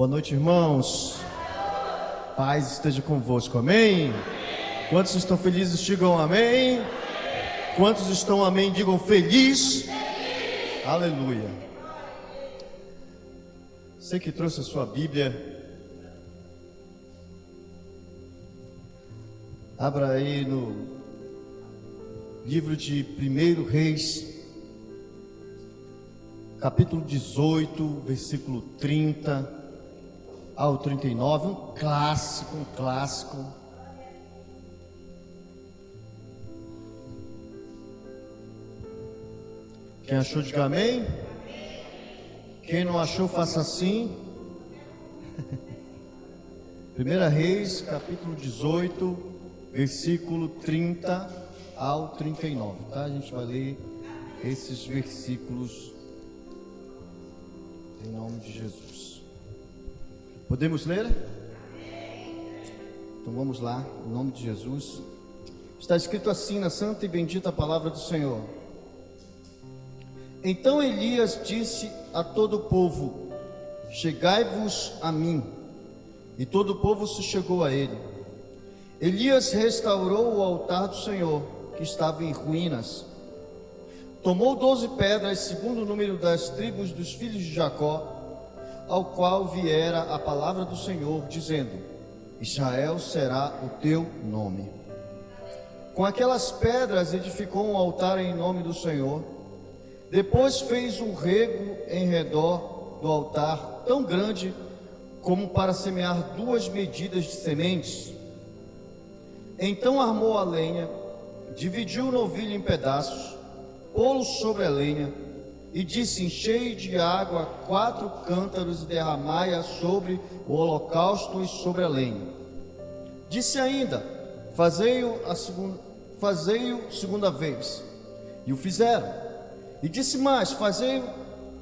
Boa noite, irmãos. Paz esteja convosco, amém? Quantos estão felizes, digam amém. Quantos estão amém, digam feliz. Aleluia. Você que trouxe a sua Bíblia, abra aí no livro de 1 Reis, capítulo 18, versículo 30 ao 39, um clássico. Quem achou, diga amém. Quem não achou, faça assim. 1 Reis, capítulo 18, versículo 30 ao 39, tá? A gente vai ler esses versículos em nome de Jesus. Podemos ler? Então vamos lá, em nome de Jesus. Está escrito assim na santa e bendita palavra do Senhor. Então Elias disse a todo o povo: chegai-vos a mim. E todo o povo se chegou a ele. Elias restaurou o altar do Senhor, que estava em ruínas. Tomou 12 pedras, segundo o número das tribos dos filhos de Jacó, ao qual viera a palavra do Senhor, dizendo: Israel será o teu nome. Com aquelas pedras edificou um altar em nome do Senhor. Depois fez um rego em redor do altar, tão grande como para semear 2 medidas de sementes. Então armou a lenha, dividiu o novilho em pedaços, pô-lo sobre a lenha, e disse: enchei de água 4 cântaros e derramai-a sobre o holocausto e sobre a lenha. Disse ainda: fazei-o segunda vez. E o fizeram. E disse mais: fazei-o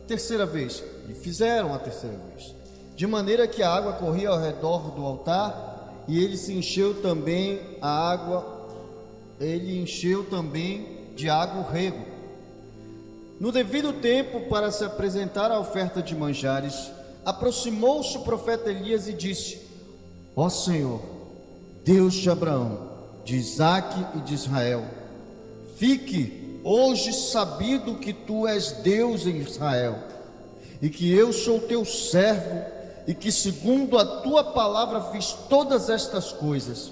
terceira vez. E fizeram a terceira vez. De maneira que a água corria ao redor do altar, e ele encheu também de água o rego. No devido tempo, para se apresentar a oferta de manjares, aproximou-se o profeta Elias e disse: ó Senhor, Deus de Abraão, de Isaque e de Israel, fique hoje sabido que tu és Deus em Israel, e que eu sou teu servo, e que segundo a tua palavra fiz todas estas coisas.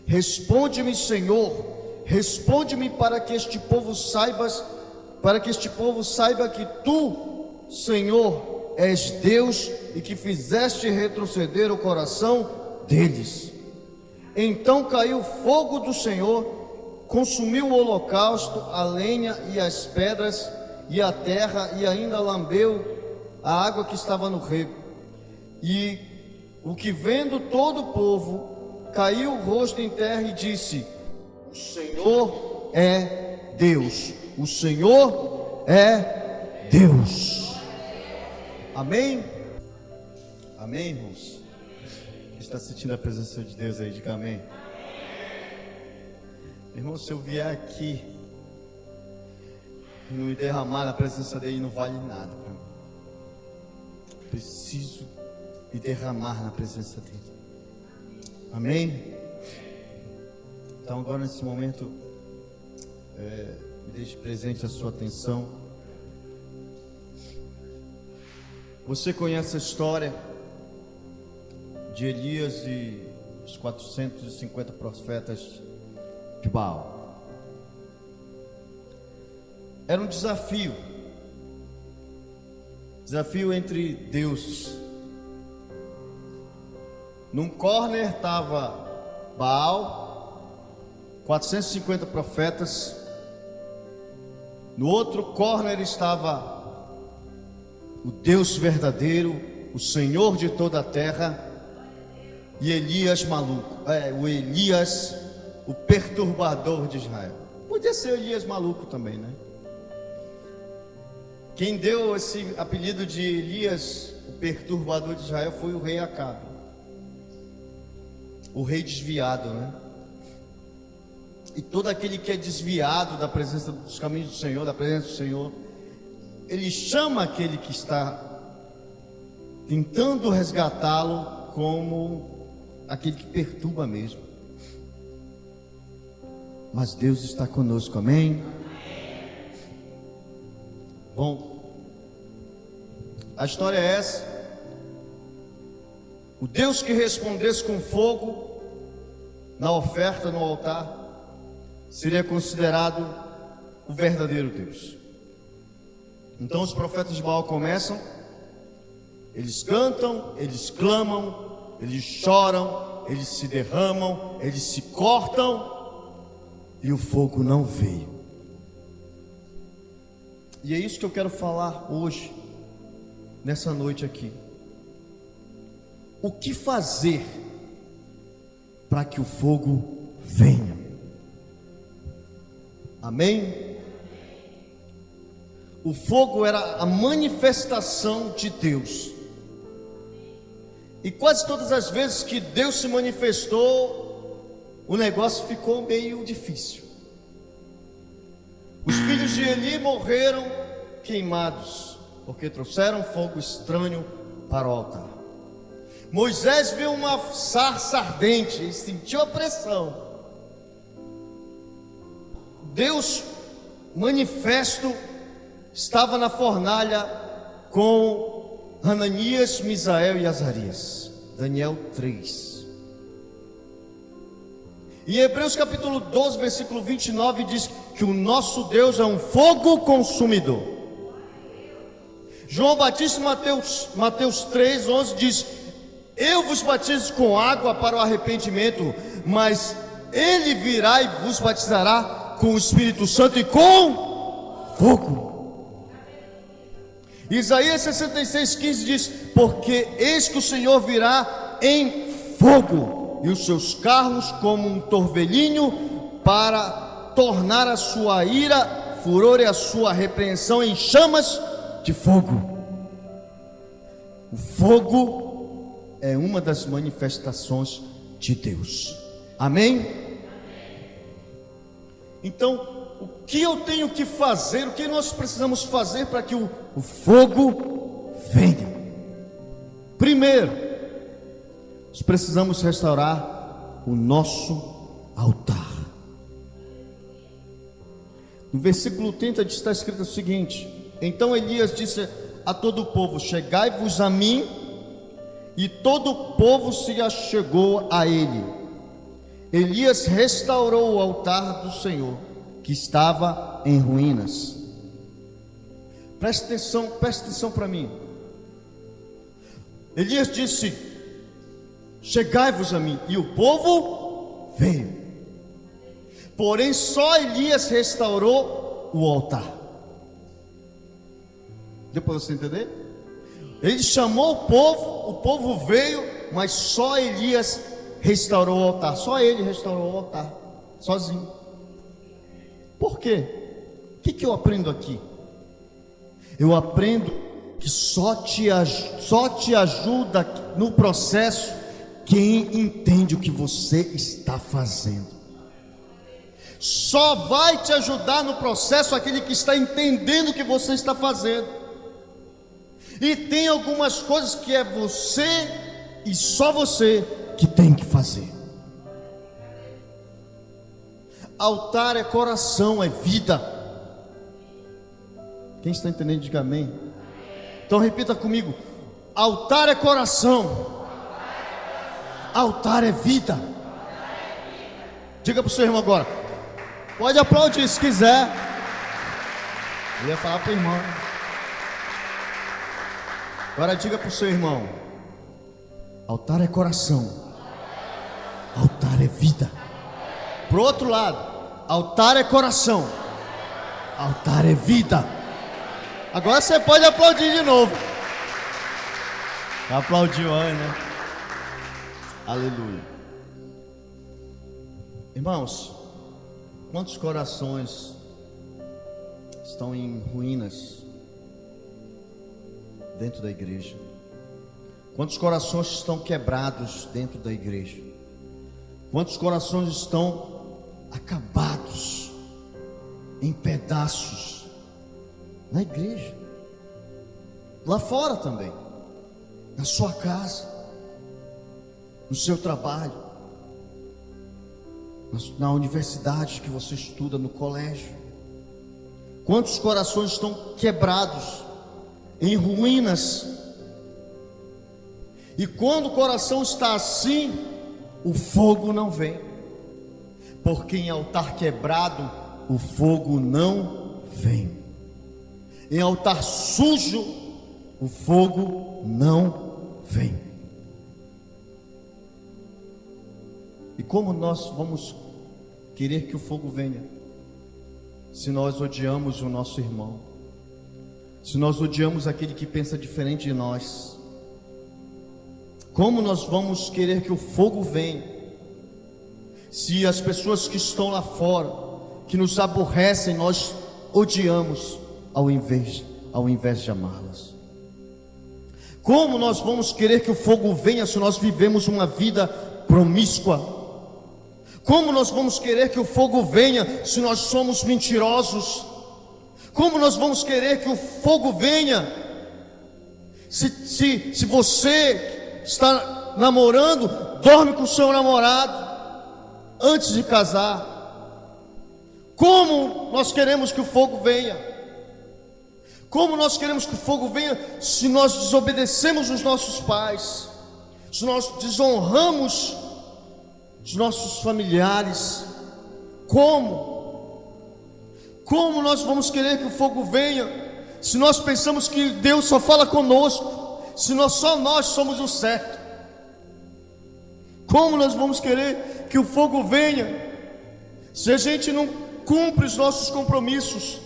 Responde-me, Senhor, responde-me para que este povo saiba que tu, Senhor, és Deus e que fizeste retroceder o coração deles. Então caiu fogo do Senhor, consumiu o holocausto, a lenha e as pedras e a terra, e ainda lambeu a água que estava no rego. E o que vendo todo o povo, caiu o rosto em terra e disse: o Senhor é Deus. O Senhor é Deus. Amém? Amém, irmãos? Quem está sentindo a presença de Deus aí, diga amém. Irmão, se eu vier aqui e não me derramar na presença dele, não vale nada para mim. Preciso me derramar na presença dele. Amém? Então agora nesse momento, me deixe presente a sua atenção. Você conhece a história de Elias e os 450 profetas de Baal. Era um desafio entre deuses. Num corner estava Baal, 450 profetas. No outro corner estava o Deus verdadeiro, o Senhor de toda a terra, e Elias maluco, o Elias, o perturbador de Israel. Podia ser Elias maluco também, né? Quem deu esse apelido de Elias, o perturbador de Israel, foi o rei Acabe, o rei desviado, né? E todo aquele que é desviado da presença dos caminhos do Senhor, da presença do Senhor, ele chama aquele que está tentando resgatá-lo como aquele que perturba mesmo. Mas Deus está conosco, amém? Bom, a história é essa. O Deus que respondesse com fogo na oferta no altar seria considerado o verdadeiro Deus. Então os profetas de Baal começam, eles cantam, eles clamam, eles choram, eles se derramam, eles se cortam, e o fogo não veio. E é isso que eu quero falar hoje, nessa noite aqui. O que fazer para que o fogo venha? Amém? O fogo era a manifestação de Deus. E quase todas as vezes que Deus se manifestou, o negócio ficou meio difícil. Os filhos de Eli morreram queimados, porque trouxeram fogo estranho para o altar. Moisés viu uma sarça ardente e sentiu a pressão. Deus manifesto estava na fornalha com Hananias, Misael e Azarias. Daniel 3. Em Hebreus capítulo 12, versículo 29 diz que o nosso Deus é um fogo consumidor. João Batista, Mateus 3, 11 diz: eu vos batizo com água para o arrependimento, mas Ele virá e vos batizará com o Espírito Santo e com fogo. Isaías 66:15 diz: porque eis que o Senhor virá em fogo, e os seus carros como um torvelinho, para tornar a sua ira, furor e a sua repreensão em chamas de fogo. O fogo é uma das manifestações de Deus. Amém? Então, o que eu tenho que fazer, o que nós precisamos fazer para que o fogo venha? Primeiro, nós precisamos restaurar o nosso altar. No versículo 30 está escrito o seguinte: então Elias disse a todo o povo: chegai-vos a mim. E todo o povo se achegou a ele. Elias restaurou o altar do Senhor, que estava em ruínas. Preste atenção para mim. Elias disse: chegai-vos a mim. E o povo veio. Porém só Elias restaurou o altar. Deu para você entender? Ele chamou o povo veio, mas só Elias restaurou o altar. Só ele restaurou o altar, sozinho. Por quê? O que eu aprendo aqui? Eu aprendo que só te ajuda no processo quem entende o que você está fazendo. Só vai te ajudar no processo aquele que está entendendo o que você está fazendo. E tem algumas coisas que é você e só você que tem que fazer. Altar é coração, é vida. Quem está entendendo, diga amém. Então repita comigo: altar é coração, altar é vida. Diga para o seu irmão agora. Pode aplaudir se quiser. Eu ia falar para o irmão. Agora diga para o seu irmão: altar é coração, altar é vida. Para o outro lado: altar é coração, altar é vida. Agora você pode aplaudir de novo. Já aplaudiu antes, né? Aleluia. Irmãos, quantos corações estão em ruínas dentro da igreja? Quantos corações estão quebrados dentro da igreja? Quantos corações estão acabados, em pedaços, na igreja? Lá fora também. na sua casa, no seu trabalho, na universidade que você estuda, no colégio. Quantos corações estão quebrados, em ruínas? E quando o coração está assim, o fogo não vem, porque em altar quebrado o fogo não vem. Em altar sujo o fogo não vem. E como nós vamos querer que o fogo venha se nós odiamos o nosso irmão, se nós odiamos aquele que pensa diferente de nós? Como nós vamos querer que o fogo venha se as pessoas que estão lá fora, que nos aborrecem, nós odiamos ao invés de amá-las? Como nós vamos querer que o fogo venha se nós vivemos uma vida promíscua? Como nós vamos querer que o fogo venha se nós somos mentirosos? Como nós vamos querer que o fogo venha se você está namorando, dorme com o seu namorado antes de casar? Como nós queremos que o fogo venha? Como nós queremos que o fogo venha se nós desobedecemos os nossos pais, se nós desonramos os nossos familiares? Como nós vamos querer que o fogo venha se nós pensamos que Deus só fala conosco, se só nós somos o certo? Como nós vamos querer que o fogo venha se a gente não cumpre os nossos compromissos?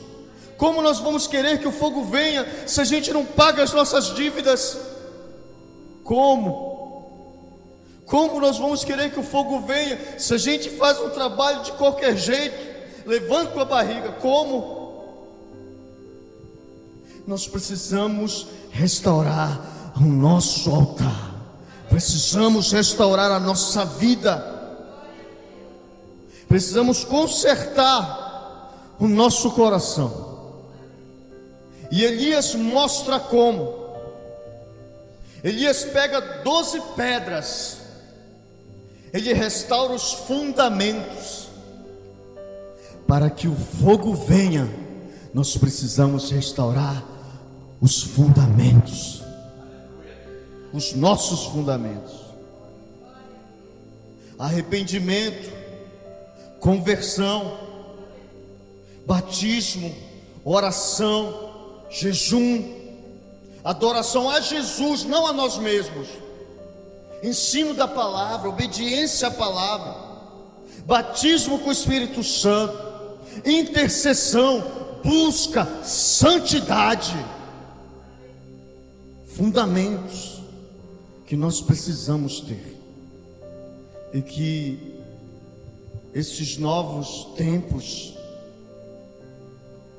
Como nós vamos querer que o fogo venha se a gente não paga as nossas dívidas? Como nós vamos querer que o fogo venha se a gente faz um trabalho de qualquer jeito, levando com a barriga? Como? Nós precisamos restaurar o nosso altar, precisamos restaurar a nossa vida, precisamos consertar o nosso coração. E Elias mostra como. Elias pega 12 pedras, ele restaura os fundamentos. Para que o fogo venha, nós precisamos restaurar os fundamentos, os nossos fundamentos. Arrependimento, conversão, batismo, oração, jejum, adoração a Jesus, não a nós mesmos, ensino da palavra, obediência à palavra, batismo com o Espírito Santo, intercessão, busca, santidade. Fundamentos que nós precisamos ter, e que esses novos tempos,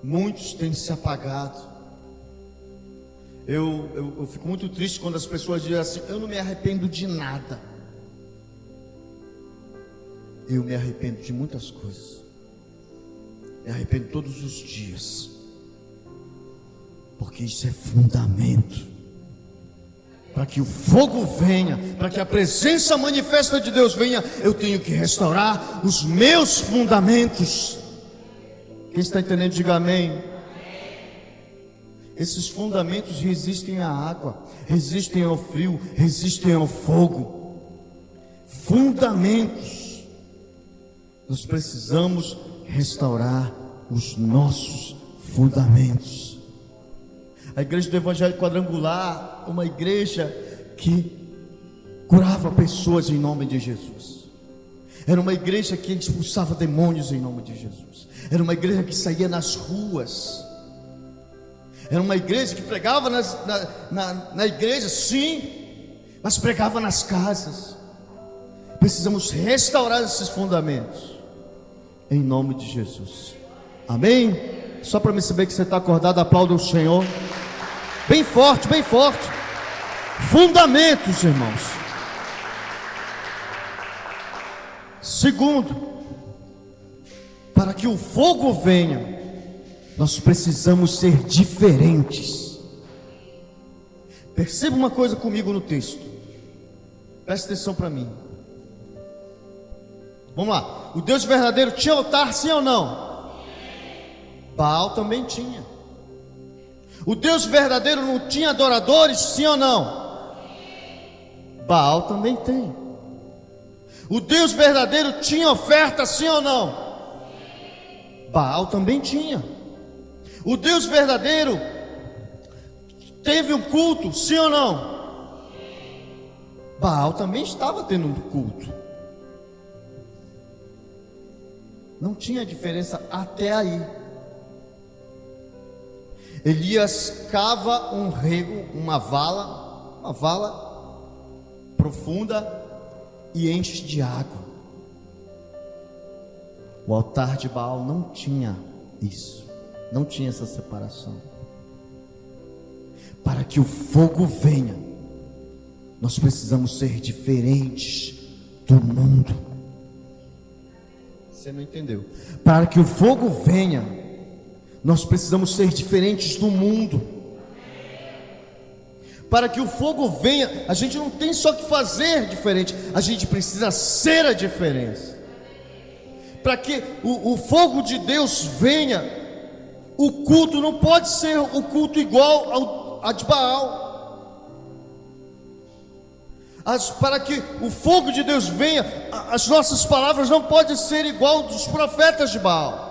muitos têm se apagado. Eu fico muito triste quando as pessoas dizem assim: eu não me arrependo de nada. Eu me arrependo de muitas coisas, me arrependo todos os dias, porque isso é fundamento. Para que o fogo venha, para que a presença manifesta de Deus venha, eu tenho que restaurar os meus fundamentos. Quem está entendendo, diga amém. Esses fundamentos resistem à água, resistem ao frio, resistem ao fogo. Fundamentos. Nós precisamos restaurar os nossos fundamentos. A igreja do Evangelho Quadrangular, uma igreja que curava pessoas em nome de Jesus. Era uma igreja que expulsava demônios em nome de Jesus. Era uma igreja que saía nas ruas. Era uma igreja que pregava na igreja, sim, mas pregava nas casas. Precisamos restaurar esses fundamentos, em nome de Jesus. Amém? Só para me saber que você está acordado, aplauda o Senhor. Bem forte, bem forte. Fundamentos, irmãos. Segundo, para que o fogo venha, nós precisamos ser diferentes. Perceba uma coisa comigo no texto. Presta atenção para mim. Vamos lá. O Deus verdadeiro tinha altar, sim ou não? Baal também tinha. O Deus verdadeiro não tinha adoradores, sim ou não? Baal também tem. O Deus verdadeiro tinha oferta, sim ou não? Baal também tinha. O Deus verdadeiro teve um culto, sim ou não? Baal também estava tendo um culto. Não tinha diferença até aí. Elias cava um rego, uma vala profunda e enche de água. O altar de Baal não tinha isso, não tinha essa separação. Para que o fogo venha, nós precisamos ser diferentes do mundo. Você não entendeu? Para que o fogo venha, nós precisamos ser diferentes do mundo. Para que o fogo venha, a gente não tem só que fazer diferente, a gente precisa ser a diferença. Para que o fogo de Deus venha, o culto não pode ser o culto igual a de Baal. Para que o fogo de Deus venha, as nossas palavras não podem ser igual dos profetas de Baal.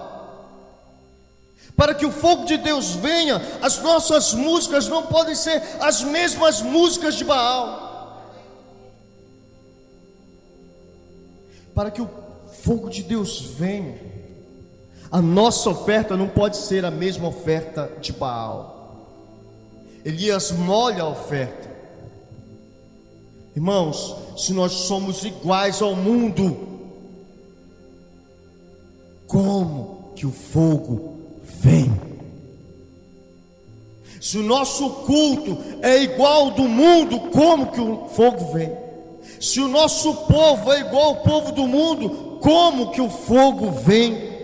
Para que o fogo de Deus venha, as nossas músicas não podem ser as mesmas músicas de Baal. Para que o fogo de Deus venha, a nossa oferta não pode ser a mesma oferta de Baal. Elias molha a oferta. Irmãos, se nós somos iguais ao mundo, como que o fogo vem? Se o nosso culto é igual ao do mundo, como que o fogo vem? Se o nosso povo é igual ao povo do mundo, como que o fogo vem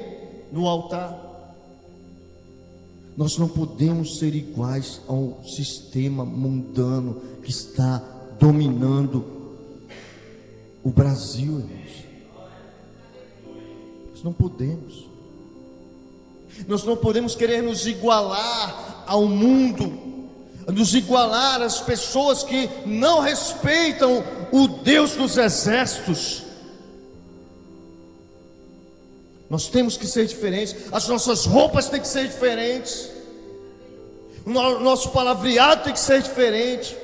no altar? Nós não podemos ser iguais ao sistema mundano que está dominando o Brasil, irmãos. Nós não podemos. Nós não podemos querer nos igualar ao mundo, nos igualar às pessoas que não respeitam o Deus dos exércitos. Nós temos que ser diferentes. As nossas roupas têm que ser diferentes. O nosso palavreado tem que ser diferente.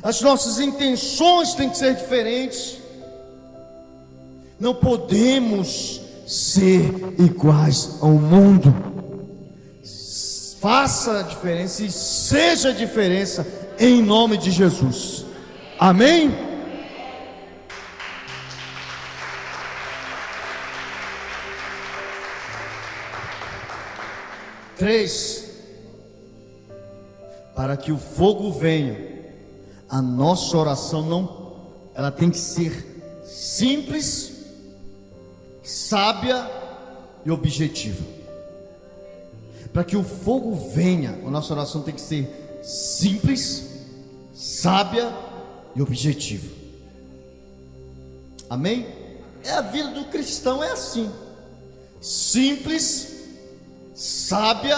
As nossas intenções têm que ser diferentes. Não podemos ser iguais ao mundo. Faça a diferença e seja a diferença em nome de Jesus. Amém? Três. Para que o fogo venha, a nossa oração ela tem que ser simples, sábia e objetiva. Para que o fogo venha, a nossa oração tem que ser simples, sábia e objetiva. Amém? É a vida do cristão, é assim: simples, sábia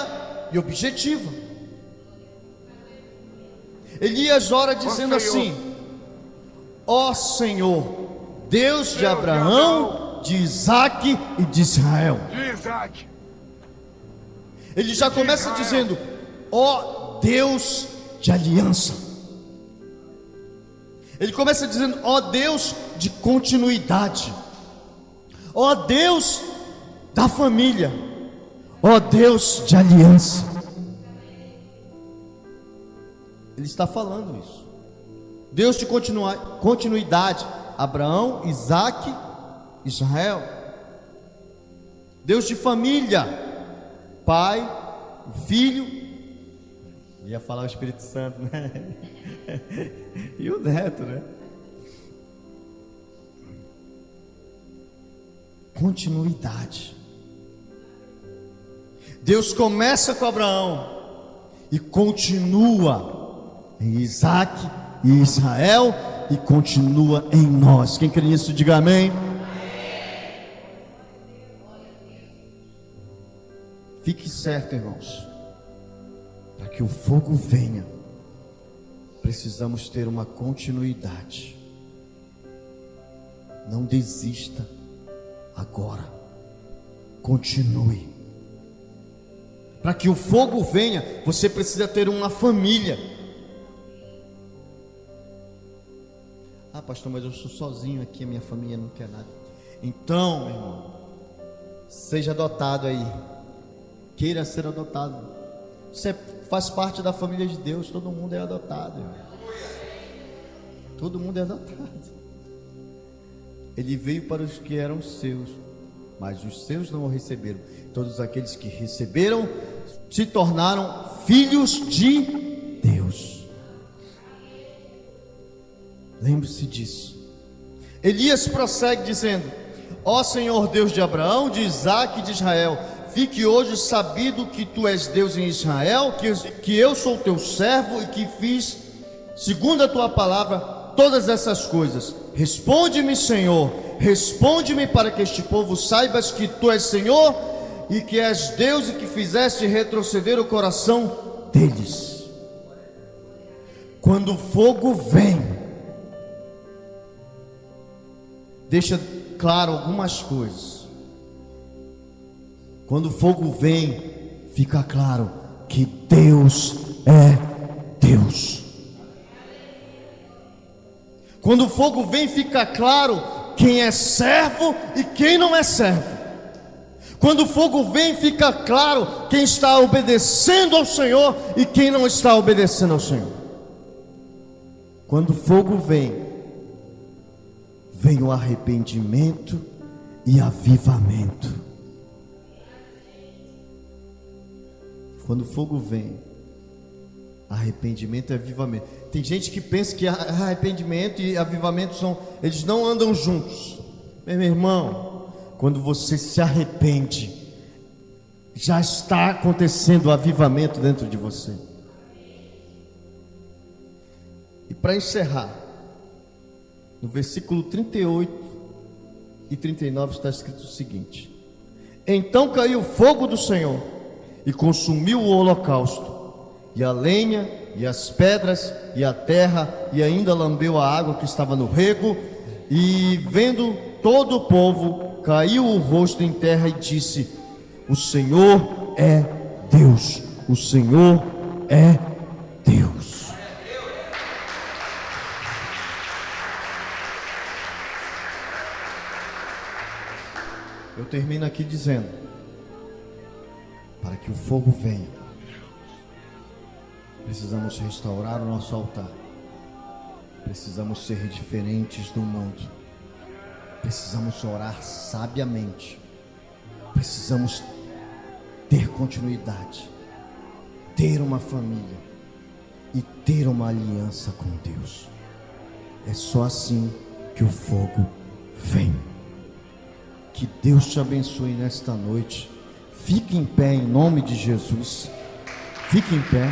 e objetiva. Elias ora dizendo assim: ó Senhor, Deus de Abraão, de Isaque e de Israel. Ele já começa dizendo: ó Deus de aliança. Ele começa dizendo: ó Deus de continuidade, ó Deus da família, ó Deus de aliança. Ele está falando isso. Deus de continuidade, Abraão, Isaque, Israel. Deus de família, Pai, Filho, ia falar o Espírito Santo, né? E o Neto, né? Continuidade. Deus começa com Abraão e continua em Isaac e Israel e continua em nós. Quem crê nisso, diga amém. Fique certo, irmãos, para que o fogo venha, precisamos ter uma continuidade. Não desista agora, continue. Para que o fogo venha, você precisa ter uma família. Ah, pastor, mas eu sou sozinho aqui, a minha família não quer nada. Então, meu irmão, seja adotado aí. Queira ser adotado. Você faz parte da família de Deus. Todo mundo é adotado, irmão. Todo mundo é adotado. Ele veio para os que eram seus, mas os seus não o receberam. Todos aqueles que receberam se tornaram filhos de Deus. Lembre-se disso. Elias prossegue dizendo: ó Senhor Deus de Abraão, de Isaac e de Israel, fique hoje sabido que tu és Deus em Israel, que eu sou teu servo e que fiz, segundo a tua palavra, todas essas coisas. Responde-me, Senhor, responde-me, para que este povo saibas que tu és Senhor e que és Deus e que fizeste retroceder o coração deles. Quando o fogo vem, deixa claro algumas coisas. Quando o fogo vem, fica claro que Deus é Deus. Quando o fogo vem, fica claro quem é servo e quem não é servo. Quando o fogo vem, fica claro quem está obedecendo ao Senhor e quem não está obedecendo ao Senhor. Quando o fogo vem, vem o arrependimento e avivamento. Quando o fogo vem, arrependimento e avivamento. Tem gente que pensa que arrependimento e avivamento eles não andam juntos. Meu irmão, quando você se arrepende, já está acontecendo o avivamento dentro de você. E para encerrar, no versículo 38 e 39 está escrito o seguinte: então caiu o fogo do Senhor e consumiu o holocausto, e a lenha, e as pedras, e a terra, e ainda lambeu a água que estava no rego. E vendo todo o povo, caiu o rosto em terra e disse: o Senhor é Deus, o Senhor é Deus. Eu termino aqui dizendo: para que o fogo venha, precisamos restaurar o nosso altar. Precisamos ser diferentes do mundo. Precisamos orar sabiamente. Precisamos ter continuidade, ter uma família e ter uma aliança com Deus. É só assim que o fogo vem. Que Deus te abençoe nesta noite. Fique em pé em nome de Jesus. Fique em pé.